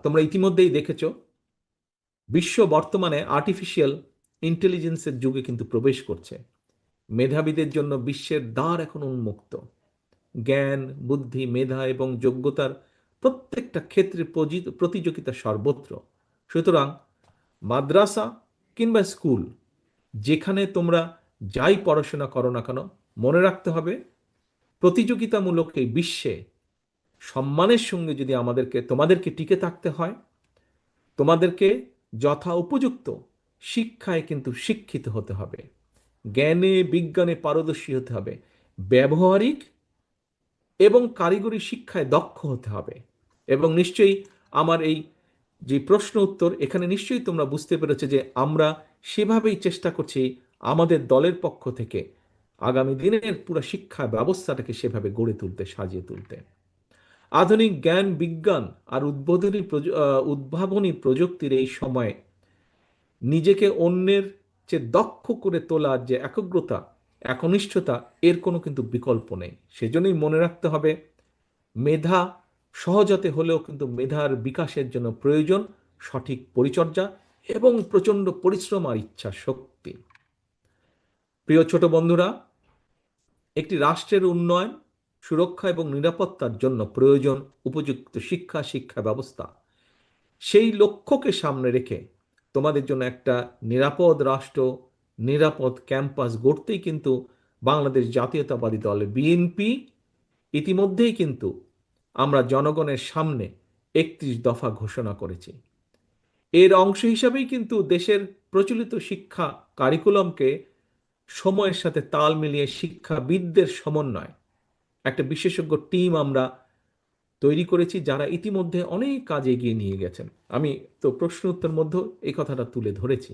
তোমরা ইতিমধ্যেই দেখেছো, বিশ্ব বর্তমানে আর্টিফিশিয়াল ইন্টেলিজেন্সের যুগে কিন্তু প্রবেশ করছে। মেধাবীদের জন্য বিশ্বের দ্বার এখন উন্মুক্ত। জ্ঞান, বুদ্ধি, মেধা এবং যোগ্যতার প্রত্যেকটা ক্ষেত্রে প্রতিযোগিতা সর্বত্র। সুতরাং মাদ্রাসা কিংবা স্কুল, যেখানে তোমরা যাই পড়াশোনা করো না কেন, মনে রাখতে হবে প্রতিযোগিতামূলক এই বিশ্বে সম্মানের সঙ্গে যদি তোমাদেরকে টিকে থাকতে হয়, তোমাদেরকে যথা উপযুক্ত শিক্ষায় কিন্তু শিক্ষিত হতে হবে, জ্ঞানে বিজ্ঞানে পারদর্শী হতে হবে, ব্যবহারিক এবং কারিগরি শিক্ষায় দক্ষ হতে হবে। এবং নিশ্চয়ই আমার এই যে প্রশ্ন উত্তর, এখানে নিশ্চয়ই তোমরা বুঝতে পেরেছো যে আমরা সেভাবেই চেষ্টা করছি আমাদের দলের পক্ষ থেকে আগামী দিনের পুরো শিক্ষা ব্যবস্থাটাকে সেভাবে গড়ে তুলতে, সাজিয়ে তুলতে। আধুনিক জ্ঞান, বিজ্ঞান আর উদ্ভাবনী প্রযুক্তির এই সময়ে নিজেকে অন্যের চেয়ে দক্ষ করে তোলার যে একগ্রতা, একনিষ্ঠতা, এর কোনো কিন্তু বিকল্প নেই। সেজন্যই মনে রাখতে হবে, মেধা সহজতে হলেও কিন্তু মেধার বিকাশের জন্য প্রয়োজন সঠিক পরিচর্যা এবং প্রচণ্ড পরিশ্রম আর ইচ্ছা শক্তি। প্রিয় ছোট বন্ধুরা, একটি রাষ্ট্রের উন্নয়ন, সুরক্ষা এবং নিরাপত্তার জন্য প্রয়োজন উপযুক্ত শিক্ষা, শিক্ষা ব্যবস্থা। সেই লক্ষ্যকে সামনে রেখে তোমাদের জন্য একটা নিরাপদ রাষ্ট্র, নিরাপদ ক্যাম্পাস গড়তেই কিন্তু বাংলাদেশ জাতীয়তাবাদী দল বিএনপি ইতিমধ্যেই কিন্তু আমরা জনগণের সামনে 31 দফা ঘোষণা করেছি। এর অংশ হিসাবেই কিন্তু দেশের প্রচলিত শিক্ষা কারিকুলামকে সময়ের সাথে তাল মিলিয়ে শিক্ষাবিদদের সমন্বয় একটা বিশেষজ্ঞ টিম আমরা তৈরি করেছি, যারা ইতিমধ্যে অনেক কাজ এগিয়ে নিয়ে গেছেন। আমি তো প্রশ্ন উত্তর মধ্যে এই কথাটা তুলে ধরেছি।